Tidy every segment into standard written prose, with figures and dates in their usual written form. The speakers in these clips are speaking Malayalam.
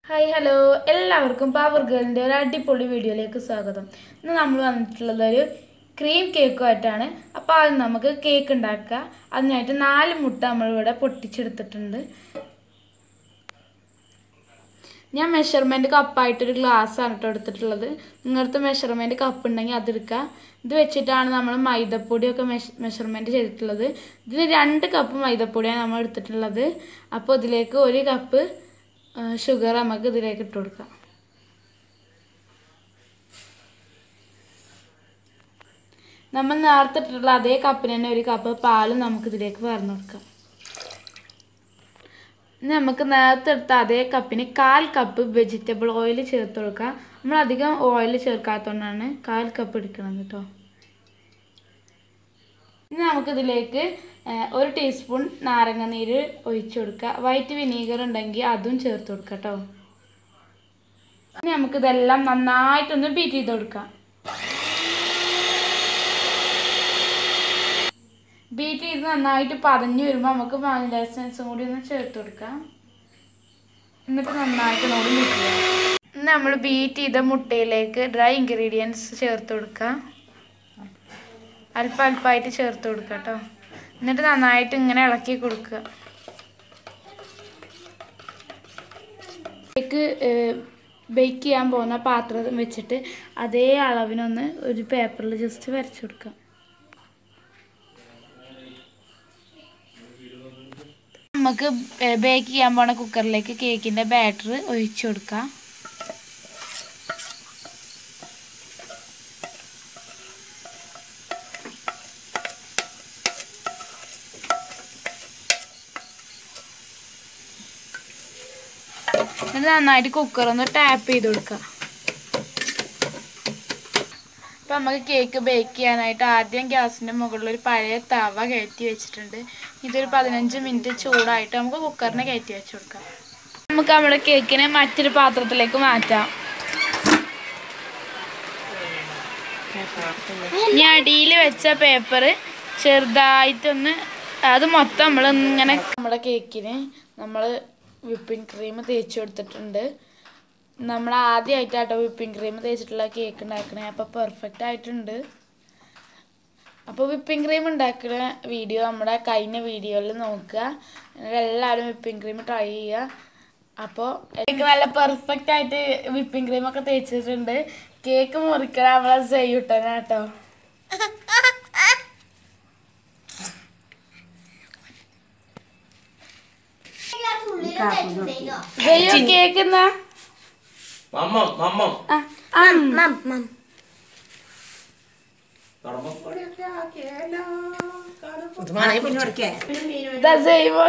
ഹായ് ഹലോ എല്ലാവർക്കും പവർ ഗേളിൻ്റെ ഒരു അടിപൊളി വീഡിയോയിലേക്ക് സ്വാഗതം. ഇന്ന് നമ്മൾ വന്നിട്ടുള്ളത് ഒരു ക്രീം കേക്കുമായിട്ടാണ്. അപ്പോൾ ആദ്യം നമുക്ക് കേക്ക് ഉണ്ടാക്കുക. അതിനായിട്ട് 4 മുട്ട നമ്മളിവിടെ പൊട്ടിച്ചെടുത്തിട്ടുണ്ട്. ഞാൻ മെഷർമെൻറ്റ് കപ്പായിട്ടൊരു ഗ്ലാസ്സാണ് കേട്ടോ എടുത്തിട്ടുള്ളത്. നിങ്ങളുടെ മെഷർമെൻറ്റ് കപ്പ് ഉണ്ടെങ്കിൽ അതെടുക്കുക. ഇത് വെച്ചിട്ടാണ് നമ്മൾ മൈദപ്പൊടിയൊക്കെ മെഷർമെൻറ്റ് ചെയ്തിട്ടുള്ളത്. ഇതിന് 2 കപ്പ് മൈദപ്പൊടിയാണ് നമ്മൾ എടുത്തിട്ടുള്ളത്. അപ്പോൾ ഇതിലേക്ക് 1 കപ്പ് ഷുഗർ നമുക്ക് ഇതിലേക്ക് ഇട്ട് കൊടുക്കാം. നമ്മൾ നേരത്തെ ഇട്ടിട്ടുള്ള അതേ കപ്പിന് തന്നെ 1 കപ്പ് പാൽ നമുക്ക് ഇതിലേക്ക് പകർന്നു കൊടുക്കാം. ഇനി നമുക്ക് നേരത്തെ എടുത്ത അതേ കപ്പിന് 1/4 കപ്പ് വെജിറ്റബിൾ ഓയിൽ ചേർത്ത് കൊടുക്കാം. നമ്മൾ അധികം ഓയിൽ ചേർക്കാത്തതുകൊണ്ടാണ് 1/4 കപ്പ് എടുക്കുന്നത് കേട്ടോ. ഇനി നമുക്കിതിലേക്ക് 1 ടീസ്പൂൺ നാരങ്ങ നീര് ഒഴിച്ചു കൊടുക്കുക. വൈറ്റ് വിനീഗർ ഉണ്ടെങ്കിൽ അതും ചേർത്ത് കൊടുക്കുക കേട്ടോ. ഇനി നമുക്കിതെല്ലാം നന്നായിട്ടൊന്ന് ബീറ്റ് ചെയ്ത് കൊടുക്കാം. ബീറ്റ് ചെയ്ത് നന്നായിട്ട് പതഞ്ഞ് വരുമ്പോൾ നമുക്ക് വാനില എസൻസും കൂടി ഒന്ന് ചേർത്ത് കൊടുക്കാം. എന്നിട്ട് നന്നായിട്ട് നോടി ബീറ്റ് ചെയ്യാം. ഇനി നമ്മൾ ബീറ്റ് ചെയ്ത മുട്ടയിലേക്ക് ഡ്രൈ ഇൻഗ്രീഡിയൻസ് ചേർത്ത് കൊടുക്കാം. അല്പമായിട്ട് ചേർത്ത് കൊടുക്കുക കേട്ടോ. എന്നിട്ട് നന്നായിട്ട് ഇങ്ങനെ ഇളക്കി കൊടുക്കുക. കേക്ക് ബേക്ക് ചെയ്യാൻ പോകുന്ന പാത്രം വെച്ചിട്ട് അതേ അളവിനൊന്ന് ഒരു പേപ്പറിൽ ജസ്റ്റ് വരച്ചു കൊടുക്കാം. നമുക്ക് ബേക്ക് ചെയ്യാൻ പോണ കുക്കറിലേക്ക് കേക്കിൻ്റെ ബാറ്റർ ഒഴിച്ചു കൊടുക്കാം. എന്നിട്ട് നന്നായിട്ട് കുക്കറൊന്ന് ടാപ്പ് ചെയ്ത് കൊടുക്കുക. അപ്പം നമുക്ക് കേക്ക് ബേക്ക് ചെയ്യാനായിട്ട് ആദ്യം ഗ്യാസിൻ്റെ മുകളിൽ ഒരു പഴയ തവ കയറ്റി വെച്ചിട്ടുണ്ട്. ഇതൊരു 15 മിനിറ്റ് ചൂടായിട്ട് നമുക്ക് കുക്കറിനെ കയറ്റി വെച്ച് കൊടുക്കാം. നമുക്ക് നമ്മുടെ കേക്കിനെ മറ്റൊരു പാത്രത്തിലേക്ക് മാറ്റാം. ഇനി അടിയിൽ വെച്ച പേപ്പർ ചെറുതായിട്ടൊന്ന് അത് മൊത്തം നമ്മളിങ്ങനെ നമ്മുടെ കേക്കിന് നമ്മൾ വിപ്പിംഗ് ക്രീം തേച്ച് കൊടുത്തിട്ടുണ്ട്. നമ്മൾ ആദ്യമായിട്ടാട്ടോ വിപ്പിംഗ് ക്രീം തേച്ചിട്ടുള്ള കേക്ക് ഉണ്ടാക്കണേ. അപ്പോൾ പെർഫെക്റ്റ് ആയിട്ടുണ്ട്. അപ്പോൾ വിപ്പിംഗ് ക്രീം ഉണ്ടാക്കുന്ന വീഡിയോ നമ്മുടെ കഴിഞ്ഞ വീഡിയോയിൽ നോക്കുക. എല്ലാവരും വിപ്പിംഗ് ക്രീം ട്രൈ ചെയ്യുക. അപ്പോൾ കേക്ക് നല്ല പെർഫെക്റ്റ് ആയിട്ട് വിപ്പിംഗ് ക്രീമൊക്കെ തേച്ചിട്ടുണ്ട്. കേക്ക് മുറിക്കണം നമ്മളെ ചെയ്യൂട്ടനാ കേട്ടോ. കേക്ക് എന്നാ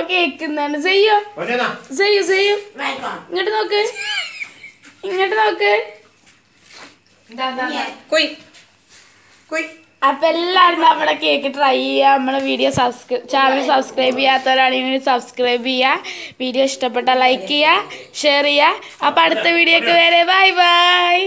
കേക്കുന്നാണ് ചെയ്യോ ചെയ്യൂ ചെയ്യൂ. ഇങ്ങോട്ട് നോക്ക് ഇങ്ങോട്ട് നോക്ക്. അപ്പം എല്ലാവരും നമ്മുടെ കേക്ക് ട്രൈ ചെയ്യുക. നമ്മളെ വീഡിയോ ചാനൽ സബ്സ്ക്രൈബ് ചെയ്യാത്തവരാണെങ്കിൽ സബ്സ്ക്രൈബ് ചെയ്യുക. വീഡിയോ ഇഷ്ടപ്പെട്ടാൽ ലൈക്ക് ചെയ്യുക, ഷെയർ ചെയ്യുക. അപ്പം അടുത്ത വീഡിയോക്ക് വരെ ബൈ ബൈ.